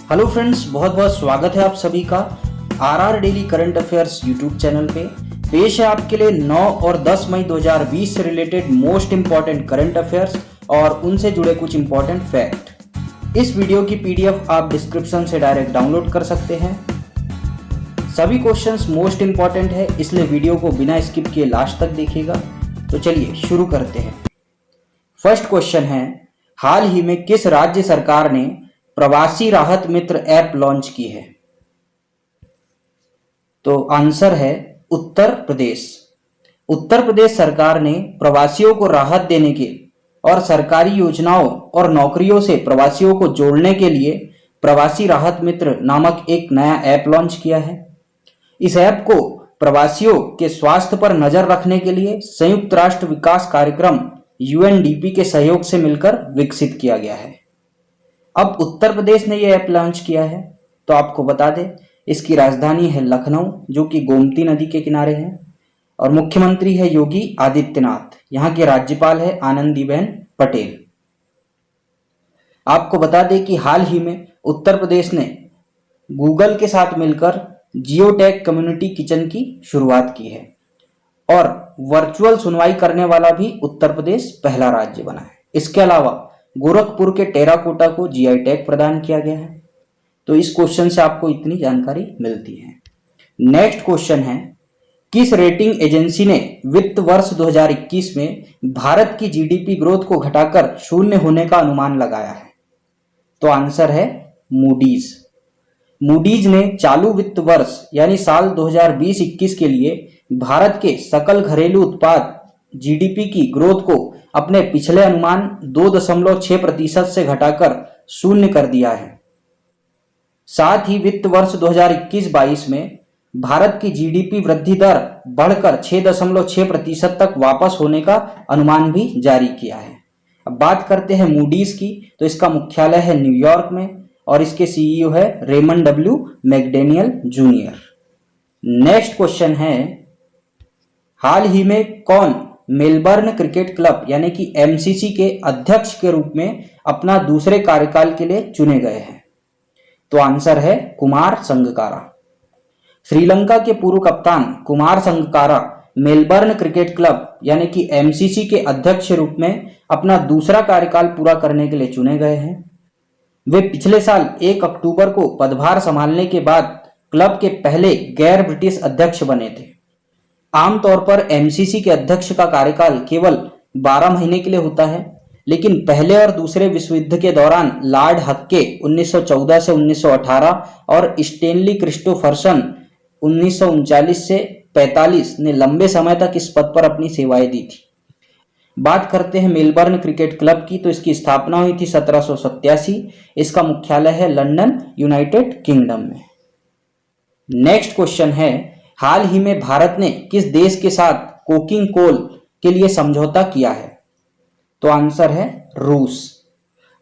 Hello friends, बहुत बहुत स्वागत है आप सभी का RR daily current affairs YouTube channel पे। पेश है आपके लिए 9 और 10 मई 2020 से related most important current affairs और उनसे जुड़े कुछ इंपॉर्टेंट फैक्ट। इस वीडियो की पीडीएफ आप डिस्क्रिप्शन से डायरेक्ट डाउनलोड कर सकते हैं। सभी क्वेश्चंस मोस्ट इंपॉर्टेंट है, इसलिए वीडियो को बिना स्किप किए लास्ट तक देखिएगा। तो चलिए शुरू करते हैं। फर्स्ट क्वेश्चन है, हाल ही में किस राज्य सरकार ने प्रवासी राहत मित्र ऐप लॉन्च की है? तो आंसर है उत्तर प्रदेश। उत्तर प्रदेश सरकार ने प्रवासियों को राहत देने के और सरकारी योजनाओं और नौकरियों से प्रवासियों को जोड़ने के लिए प्रवासी राहत मित्र नामक एक नया ऐप लॉन्च किया है। इस ऐप को प्रवासियों के स्वास्थ्य पर नजर रखने के लिए संयुक्त राष्ट्र विकास कार्यक्रम यूएनडीपी के सहयोग से मिलकर विकसित किया गया है। अब उत्तर प्रदेश ने यह ऐप लॉन्च किया है, तो आपको बता दें इसकी राजधानी है लखनऊ, जो कि गोमती नदी के किनारे है, और मुख्यमंत्री है योगी आदित्यनाथ। यहाँ के राज्यपाल है आनंदीबेन पटेल। आपको बता दें कि हाल ही में उत्तर प्रदेश ने गूगल के साथ मिलकर जियोटेक कम्युनिटी किचन की शुरुआत की है और वर्चुअल सुनवाई करने वाला भी उत्तर प्रदेश पहला राज्य बना है। इसके अलावा गोरखपुर के टेराकोटा को जीआई टैग प्रदान किया गया है। तो इस क्वेश्चन से आपको इतनी जानकारी मिलती है। नेक्स्ट क्वेश्चन है, किस रेटिंग एजेंसी ने वित्त वर्ष 2021 में भारत की जीडीपी ग्रोथ को घटाकर 0 होने का अनुमान लगाया है? तो आंसर है मूडीज। मूडीज ने चालू वित्त वर्ष यानी साल 2020-21 के लिए भारत के सकल घरेलू उत्पाद जीडीपी की ग्रोथ को अपने पिछले अनुमान 2.6% से घटाकर 0 कर दिया है। साथ ही वित्त वर्ष 2021-22 में भारत की जीडीपी वृद्धि दर बढ़कर 6.6% तक वापस होने का अनुमान भी जारी किया है। अब बात करते हैं मूडीज की, तो इसका मुख्यालय है न्यूयॉर्क में और इसके सीईओ है Raymond W McDaniel junior. Next question है, हाल ही में कौन मेलबर्न क्रिकेट क्लब यानी कि एमसीसी के अध्यक्ष के रूप में अपना दूसरे कार्यकाल के लिए चुने गए हैं? तो आंसर है कुमार संगकारा। श्रीलंका के पूर्व कप्तान Kumar Sangakkara Melbourne cricket club यानी कि एमसीसी के अध्यक्ष के रूप में अपना दूसरा कार्यकाल पूरा करने के लिए चुने गए हैं। वे पिछले साल 1 अक्टूबर को पदभार संभालने के बाद क्लब के पहले गैर ब्रिटिश अध्यक्ष बने थे। आमतौर पर एमसीसी के अध्यक्ष का कार्यकाल केवल 12 महीने के लिए होता है, लेकिन पहले और दूसरे विश्व युद्ध के दौरान लॉर्ड हक्के 1914 से 1918 और स्टेनली क्रिस्टोफरसन 1939 से 45 ने लंबे समय तक इस पद पर अपनी सेवाएं दी थी। बात करते हैं मेलबर्न क्रिकेट क्लब की, तो इसकी स्थापना हुई थी 1787। इसका मुख्यालय है लंदन, यूनाइटेड किंगडम में। नेक्स्ट क्वेश्चन है, हाल ही में भारत ने किस देश के साथ कोकिंग कोल के लिए समझौता किया है? तो आंसर है रूस।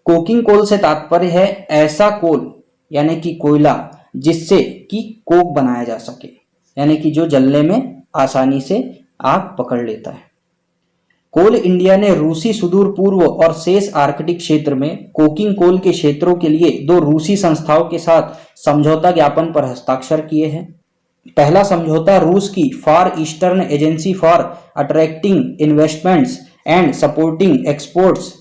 कोकिंग कोल से तात्पर्य है ऐसा कोल यानी कि कोयला जिससे कि कोक बनाया जा सके, यानी कि जो जलने में आसानी से आग पकड़ लेता है। कोल इंडिया ने रूसी सुदूर पूर्व और शेष आर्कटिक क्षेत्र में कोकिंग कोल के क्षेत्रों के लिए 2 रूसी संस्थाओं के साथ समझौता ज्ञापन पर हस्ताक्षर किए हैं। पहला समझौता रूस की far eastern agency for attracting investments and supporting exports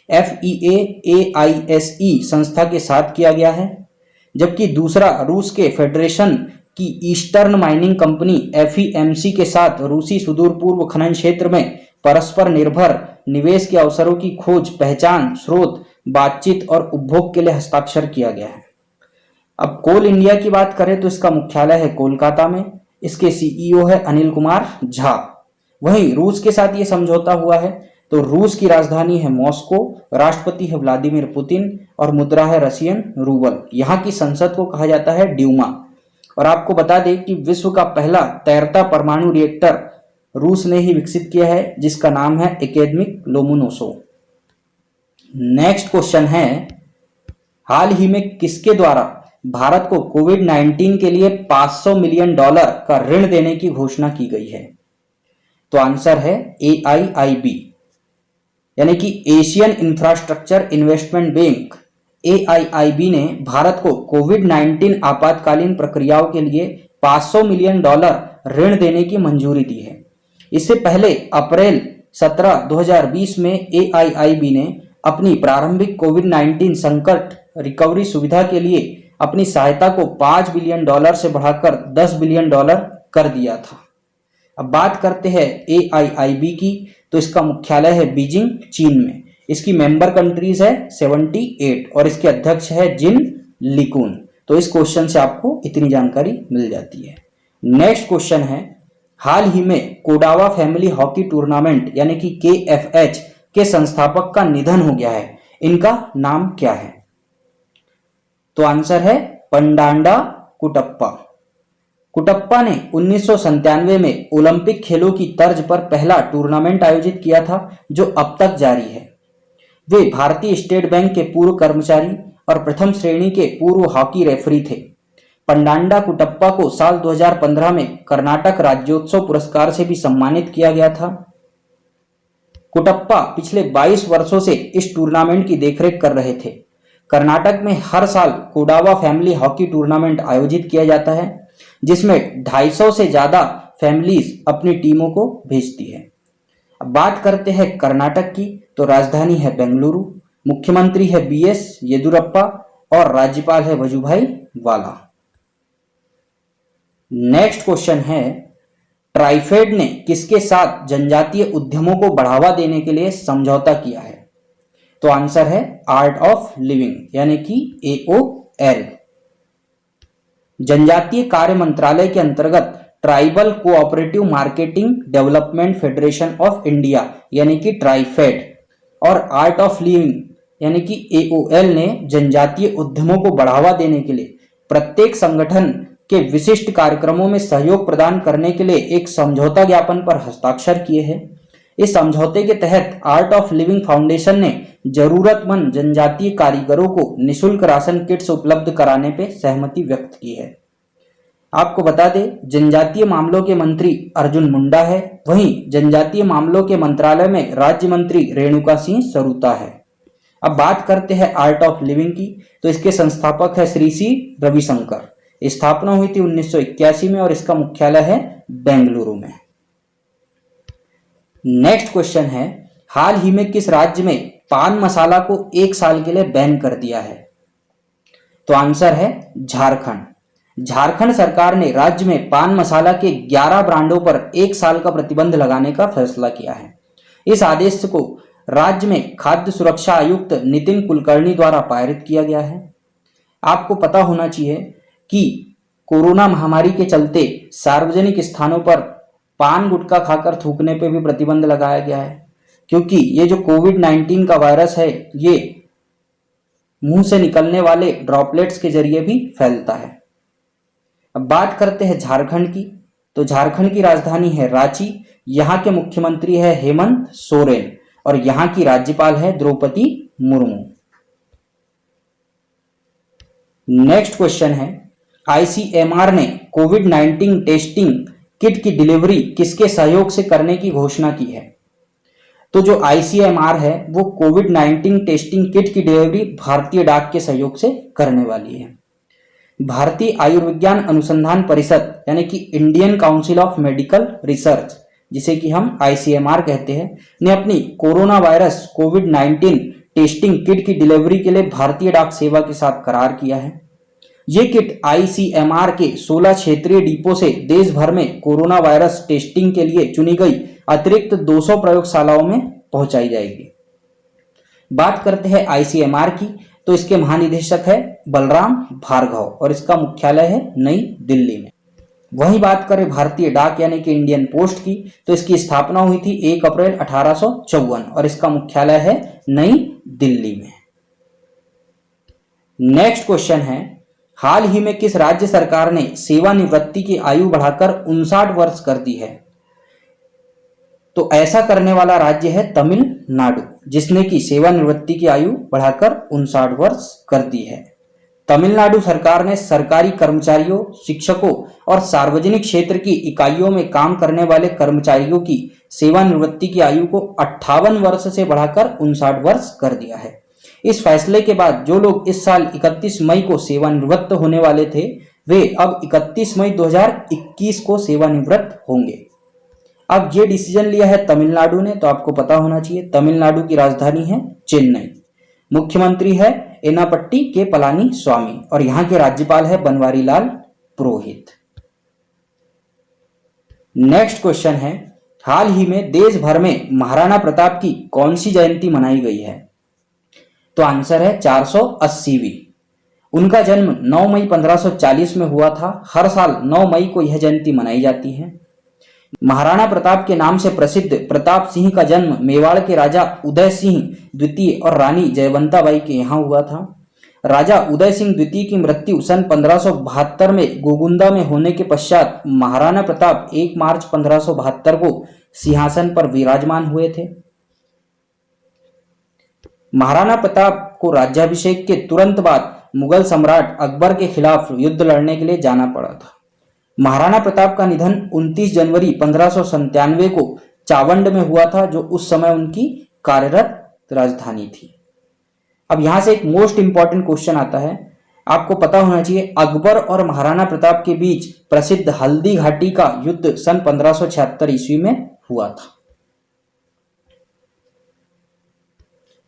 FEAAISE संस्था के साथ किया गया है, जबकि दूसरा रूस के फेडरेशन की ईस्टर्न माइनिंग कंपनी FEMC के साथ रूसी सुदूर पूर्व खनन क्षेत्र में परस्पर निर्भर निवेश के अवसरों की खोज, पहचान, स्रोत, बातचीत और उपभोग के लिए हस्ताक्षर किया गया है। अब कोल इंडिया की बात करें तो इसका मुख्यालय है कोलकाता में। इसके सीईओ है अनिल कुमार झा। वहीं रूस के साथ ये समझौता हुआ है, तो रूस की राजधानी है मॉस्को, राष्ट्रपति है व्लादिमीर पुतिन और मुद्रा है रशियन रूबल। यहाँ की संसद को कहा जाता है ड्यूमा। और आपको बता दें कि विश्व का पहला तैरता परमाणु रिएक्टर रूस ने ही विकसित किया है, जिसका नाम है एकेडमिक लोमोनोसोव। नेक्स्ट क्वेश्चन है, हाल ही में किसके द्वारा भारत को कोविड-19 के लिए $500 मिलियन का ऋण देने की घोषणा की गई है? तो आंसर है AIIB यानी कि Asian infrastructure investment bank AIIB ने भारत को कोविड-19 आपातकालीन प्रक्रियाओं के लिए $500 मिलियन ऋण देने की मंजूरी दी है। इससे पहले अप्रैल 17, 2020 में AIIB ने अपनी प्रारंभिक कोविड-19 संकट रिकवरी सुविधा के लिए अपनी सहायता को $5 बिलियन से बढ़ाकर $10 बिलियन कर दिया था। अब बात करते हैं AIIB की, तो इसका मुख्यालय है बीजिंग, चीन में। इसकी मेंबर कंट्रीज है 78 और इसके अध्यक्ष है जिन लिकुन। तो इस क्वेश्चन से आपको इतनी जानकारी मिल जाती है। नेक्स्ट क्वेश्चन है, हाल ही में कोडावा फैमिली हॉकी टूर्नामेंट यानी कि KFH के संस्थापक का निधन हो गया है। इनका नाम क्या है? तो आंसर है पंडांडा कुटप्पा। कुटप्पा ने 1997 में ओलंपिक खेलों की तर्ज पर पहला टूर्नामेंट आयोजित किया था, जो अब तक जारी है। वे भारतीय स्टेट बैंक के पूर्व कर्मचारी और प्रथम श्रेणी के पूर्व हॉकी रेफरी थे। पंडांडा कुटप्पा को साल 2015 में कर्नाटक राज्योत्सव पुरस्कार से भी सम्मानित किया गया था। कुटप्पा पिछले 22 वर्षों से इस टूर्नामेंट की देखरेख कर रहे थे। कर्नाटक में हर साल कोडावा फैमिली हॉकी टूर्नामेंट आयोजित किया जाता है, जिसमें 250 से ज्यादा फैमिलीज अपनी टीमों को भेजती है। अब बात करते हैं कर्नाटक की, तो राजधानी है बेंगलुरु, मुख्यमंत्री है BS येदियुरप्पा और राज्यपाल है वजुभाई वाला। नेक्स्ट क्वेश्चन है, ट्राइफेड ने किसके साथ जनजातीय उद्यमों को बढ़ावा देने के लिए समझौता किया है? तो आंसर है आर्ट ऑफ लिविंग यानी कि AOL। जनजातीय कार्य मंत्रालय के अंतर्गत tribal cooperative marketing development federation of India यानी कि ट्राइफेड और आर्ट ऑफ लिविंग यानी कि AOL ने जनजातीय उद्यमों को बढ़ावा देने के लिए प्रत्येक संगठन के विशिष्ट कार्यक्रमों में सहयोग प्रदान करने के लिए एक समझौता ज्ञापन पर हस्ताक्षर किए हैं। इस समझौते के तहत आर्ट ऑफ लिविंग फाउंडेशन ने जरूरतमंद जनजातीय कारीगरों को निशुल्क राशन किट्स उपलब्ध कराने पर सहमति व्यक्त की है। आपको बता दें, जनजातीय मामलों के मंत्री अर्जुन मुंडा है, वहीं जनजातीय मामलों के मंत्रालय में राज्य मंत्री रेणुका सिंह सरूता है। अब बात करते हैं आर्ट ऑफ लिविंग की, तो इसके संस्थापक है श्री C रविशंकर। स्थापना हुई थी 1981 में और इसका मुख्यालय है बेंगलुरु में। नेक्स्ट क्वेश्चन है, हाल ही में किस राज्य में पान मसाला को 1 साल के लिए बैन कर दिया है? तो आंसर है झारखंड। झारखंड सरकार ने राज्य में पान मसाला के 11 ब्रांडों पर 1 साल का प्रतिबंध लगाने का फैसला किया है। इस आदेश को राज्य में खाद्य सुरक्षा आयुक्त नितिन कुलकर्णी द्वारा पारित किया गया है। आपको पता होना चाहिए कि कोरोना महामारी के चलते सार्वजनिक स्थानों पर पान गुटखा खाकर थूकने पर भी प्रतिबंध लगाया गया है, क्योंकि ये जो कोविड-19 का वायरस है ये मुंह से निकलने वाले ड्रॉपलेट्स के जरिए भी फैलता है। अब बात करते हैं झारखंड की, तो झारखंड की राजधानी है रांची। यहाँ के मुख्यमंत्री है हेमंत सोरेन और यहाँ की राज्यपाल है द्रौपदी मुर्मू। नेक्स्ट क्वेश्चन है, ICMR ने कोविड-19 टेस्टिंग किट की डिलीवरी किसके सहयोग से करने की घोषणा की है? तो जो ICMR है वो कोविड-19 टेस्टिंग किट की डिलीवरी भारतीय डाक के सहयोग से करने वाली है। भारतीय आयुर्विज्ञान अनुसंधान परिषद यानी कि Indian council of medical research, जिसे कि हम ICMR कहते हैं, ने अपनी कोरोना वायरस कोविड-19 टेस्टिंग किट की डिलीवरी के लिए भारतीय डाक सेवा के साथ करार किया है। ये किट ICMR के 16 क्षेत्रीय डिपो से देश भर में कोरोना वायरस टेस्टिंग के लिए चुनी गई अतिरिक्त 200 प्रयोगशालाओं में पहुंचाई जाएगी। बात करते हैं ICMR की, तो इसके महानिदेशक है बलराम भार्गव और इसका मुख्यालय है नई दिल्ली में। वहीं बात करें भारतीय डाक यानी कि इंडियन पोस्ट की, तो इसकी स्थापना हुई थी 1 अप्रैल 1854 और इसका मुख्यालय है नई दिल्ली में। नेक्स्ट क्वेश्चन है, हाल ही में किस राज्य सरकार ने सेवानिवृत्ति की आयु बढ़ाकर 59 वर्ष कर दी है? तो ऐसा करने वाला राज्य है तमिलनाडु, जिसने की सेवानिवृत्ति की आयु बढ़ाकर 59 वर्ष कर दी है। तमिलनाडु सरकार ने सरकारी कर्मचारियों, शिक्षकों और सार्वजनिक क्षेत्र की इकाइयों में काम करने वाले कर्मचारियों की सेवानिवृत्ति की आयु को 58 वर्ष से बढ़ाकर 59 वर्ष कर दिया है। इस फैसले के बाद जो लोग इस साल 31 मई को सेवानिवृत्त होने वाले थे वे अब 31 मई 2021 को सेवानिवृत्त होंगे। अब ये डिसीजन लिया है तमिलनाडु ने, तो आपको पता होना चाहिए तमिलनाडु की राजधानी है चेन्नई, मुख्यमंत्री है एनापट्टी के पलानी स्वामी और यहाँ के राज्यपाल है बनवारीलाल पुरोहित। नेक्स्ट क्वेश्चन है, हाल ही में देश भर में महाराणा प्रताप की कौन सी जयंती मनाई गई है? तो आंसर है 480वीं। उनका जन्म 9 मई 1540 में हुआ था। हर साल 9 मई को यह जयंती मनाई जाती है। महाराणा प्रताप के नाम से प्रसिद्ध प्रताप सिंह का जन्म मेवाड़ के राजा उदय सिंह द्वितीय और रानी जयवंताबाई के यहाँ हुआ था। राजा उदय सिंह द्वितीय की मृत्यु सन 1572 में गोगुंदा में होने के पश्चात महाराणा प्रताप 1 मार्च 1572 को सिंहासन पर विराजमान हुए थे। महाराणा प्रताप को राज्याभिषेक के तुरंत बाद मुगल सम्राट अकबर के खिलाफ युद्ध लड़ने के लिए जाना पड़ा था। महाराणा प्रताप का निधन 29 जनवरी 1597 को चावंड में हुआ था, जो उस समय उनकी कार्यरत राजधानी थी। अब यहां से एक मोस्ट इंपॉर्टेंट क्वेश्चन आता है, आपको पता होना चाहिए अकबर और महाराणा प्रताप के बीच प्रसिद्ध हल्दी घाटी का युद्ध सन 1576 ईस्वी में हुआ था।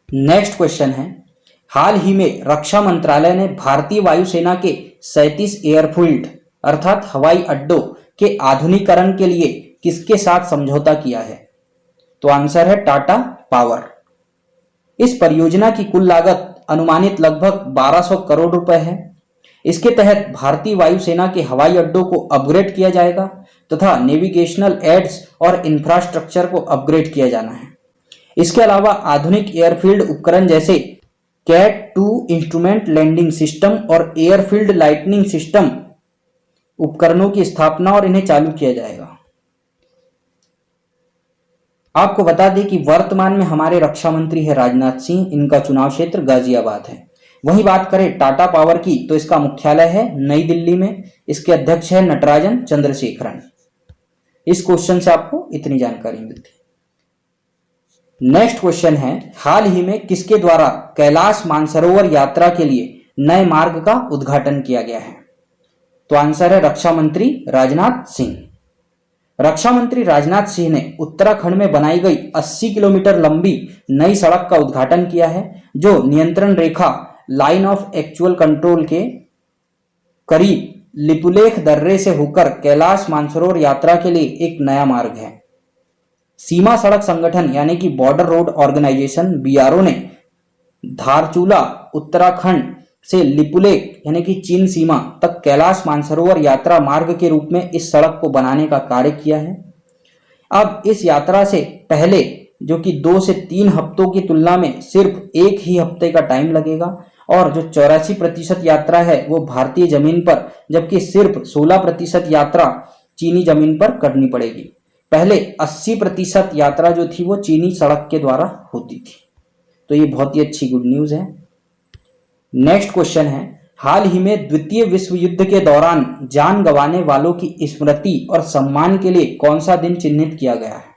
नेक्स्ट क्वेश्चन है, हाल ही में रक्षा मंत्रालय ने भारतीय वायुसेना के 37 एयरफील्ड अर्थात हवाई अड्डों के आधुनिकीकरण के लिए किसके साथ समझौता किया है? तो आंसर है टाटा पावर। इस परियोजना की कुल लागत अनुमानित लगभग 1200 करोड़ रुपए है। इसके तहत भारतीय वायुसेना के हवाई अड्डों को अपग्रेड किया जाएगा तथा नेविगेशनल एड्स और इंफ्रास्ट्रक्चर को अपग्रेड किया जाना है। इसके अलावा आधुनिक एयरफील्ड उपकरण जैसे कैट-2 इंस्ट्रूमेंट लैंडिंग सिस्टम और एयरफील्ड लाइटनिंग सिस्टम उपकरणों की स्थापना और इन्हें चालू किया जाएगा। आपको बता दें कि वर्तमान में हमारे रक्षा मंत्री है राजनाथ सिंह, इनका चुनाव क्षेत्र गाजियाबाद है। वहीं बात करें टाटा पावर की तो इसका मुख्यालय है नई दिल्ली में, इसके अध्यक्ष है नटराजन चंद्रशेखरन। इस क्वेश्चन से आपको इतनी जानकारी मिलती है। नेक्स्ट क्वेश्चन है, हाल ही में किसके द्वारा कैलाश मानसरोवर यात्रा के लिए नए मार्ग का उद्घाटन किया गया है? तो आंसर है रक्षा मंत्री राजनाथ सिंह। रक्षा मंत्री राजनाथ सिंह ने उत्तराखंड में बनाई गई 80 किलोमीटर लंबी नई सड़क का उद्घाटन किया है, जो नियंत्रण रेखा लाइन ऑफ एक्चुअल कंट्रोल के करीब लिपुलेख दर्रे से होकर कैलाश मानसरोवर यात्रा के लिए एक नया मार्ग है। सीमा सड़क संगठन यानी कि बॉर्डर रोड ऑर्गेनाइजेशन BRO ने धारचूला उत्तराखंड से लिपुलेख यानी कि चीन सीमा तक कैलाश मानसरोवर यात्रा मार्ग के रूप में इस सड़क को बनाने का कार्य किया है। अब इस यात्रा से पहले जो कि 2 से 3 हफ्तों की तुलना में सिर्फ 1 ही हफ्ते का टाइम लगेगा और जो 84% यात्रा है वो भारतीय जमीन पर, जबकि सिर्फ 16% यात्रा चीनी जमीन पर करनी पड़ेगी। पहले 80% यात्रा जो थी वो चीनी सड़क के द्वारा होती थी। तो ये बहुत ही अच्छी गुड न्यूज है। नेक्स्ट क्वेश्चन है, हाल ही में द्वितीय विश्व युद्ध के दौरान जान गंवाने वालों की स्मृति और सम्मान के लिए कौन सा दिन चिन्हित किया गया है?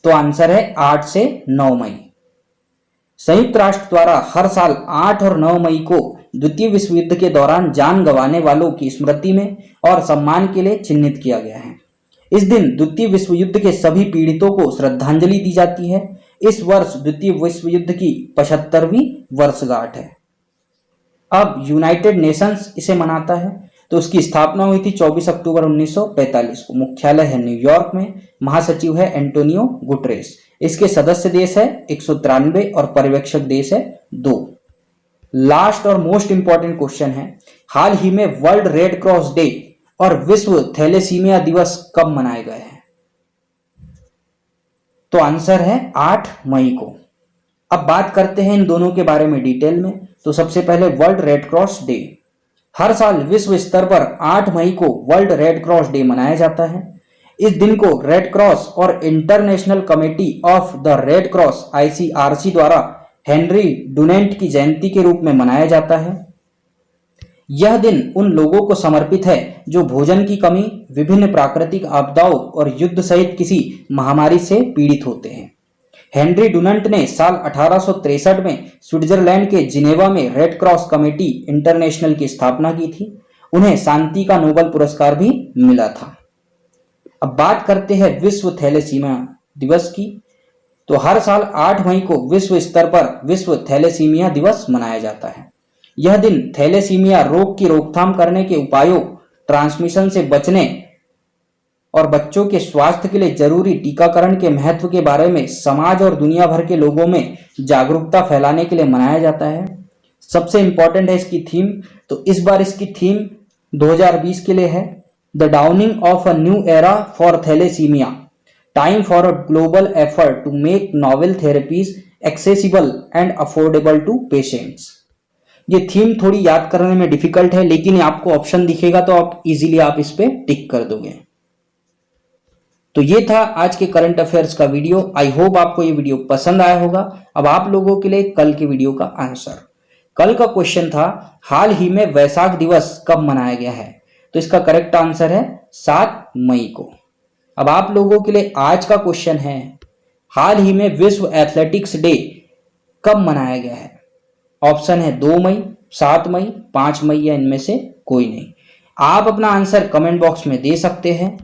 तो आंसर है 8 से 9 मई। संयुक्त राष्ट्र द्वारा हर साल 8 और 9 मई को द्वितीय विश्व युद्ध के दौरान जान गंवाने वालों की स्मृति में और सम्मान के लिए चिन्हित किया गया है। इस दिन द्वितीय विश्व युद्ध के सभी पीड़ितों को श्रद्धांजलि दी जाती है। इस वर्ष द्वितीय विश्व युद्ध की 75वीं वर्षगांठ है। अब यूनाइटेड नेशंस इसे मनाता है, तो उसकी स्थापना हुई थी 24 अक्टूबर 1945 को। मुख्यालय है न्यूयॉर्क में, महासचिव है एंटोनियो गुटरेस। इसके सदस्य देश है 193 और पर्यवेक्षक देश है 2। लास्ट और मोस्ट इंपॉर्टेंट क्वेश्चन है, हाल ही में वर्ल्ड रेड क्रॉस डे और विश्व थैलेसीमिया दिवस कब मनाए गए हैं? तो आंसर है 8 मई को। अब बात करते हैं इन दोनों के बारे में डिटेल में। तो सबसे पहले वर्ल्ड रेड क्रॉस डे। हर साल विश्व स्तर पर 8 मई को वर्ल्ड रेड क्रॉस डे मनाया जाता है। इस दिन को रेड क्रॉस और international committee of the red cross ICRC द्वारा हेनरी डुनेंट की जयंती के रूप में मनाया जाता है। यह दिन उन लोगों को समर्पित है जो भोजन की कमी, विभिन्न प्राकृतिक आपदाओं और युद्ध सहित किसी महामारी से पीड़ित होते हैं। हेनरी डुनंट ने साल 1863 में स्विट्जरलैंड के जिनेवा में रेड क्रॉस कमेटी इंटरनेशनल की स्थापना की थी। उन्हें शांति का नोबेल पुरस्कार भी मिला था। अब बात करते हैं विश्व थैलेसीमिया दिवस की। तो हर साल 8 मई को विश्व स्तर पर विश्व थैलेसीमिया दिवस मनाया जाता है। यह दिन थैलेसीमिया रोग की रोकथाम करने के उपायों, ट्रांसमिशन से बचने और बच्चों के स्वास्थ्य के लिए जरूरी टीकाकरण के महत्व के बारे में समाज और दुनिया भर के लोगों में जागरूकता फैलाने के लिए मनाया जाता है। सबसे इंपॉर्टेंट है इसकी थीम। तो इस बार इसकी थीम 2020 के लिए है the dawning of a new era for thalassemia, time for a global effort to make novel therapies accessible and affordable to patients. ये थीम थोड़ी याद करने में डिफिकल्ट है, लेकिन आपको ऑप्शन दिखेगा तो आप इजीली आप इस पे टिक कर दोगे। तो ये था आज के करंट अफेयर्स का वीडियो। आई होप आपको ये वीडियो पसंद आया होगा। अब आप लोगों के लिए कल के वीडियो का आंसर। कल का क्वेश्चन था हाल ही में वैसाख दिवस कब मनाया गया है? तो इसका करेक्ट आंसर है 7 मई को। अब आप लोगों के लिए आज का क्वेश्चन है हाल ही में विश्व एथलेटिक्स डे कब मनाया गया है? ऑप्शन है 2 मई, 7 मई, 5 मई या इनमें से कोई नहीं। आप अपना आंसर कमेंट बॉक्स में दे सकते हैं।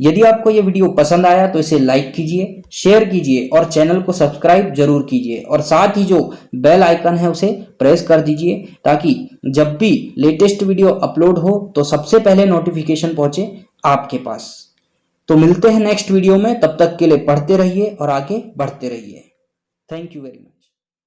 यदि आपको यह वीडियो पसंद आया तो इसे लाइक कीजिए, शेयर कीजिए और चैनल को सब्सक्राइब जरूर कीजिए और साथ ही जो बेल आइकन है उसे प्रेस कर दीजिए ताकि जब भी लेटेस्ट वीडियो अपलोड हो तो सबसे पहले नोटिफिकेशन पहुंचे आपके पास। तो मिलते हैं नेक्स्ट वीडियो में, तब तक के लिए पढ़ते रहिए और आगे बढ़ते रहिए। Thank you very much.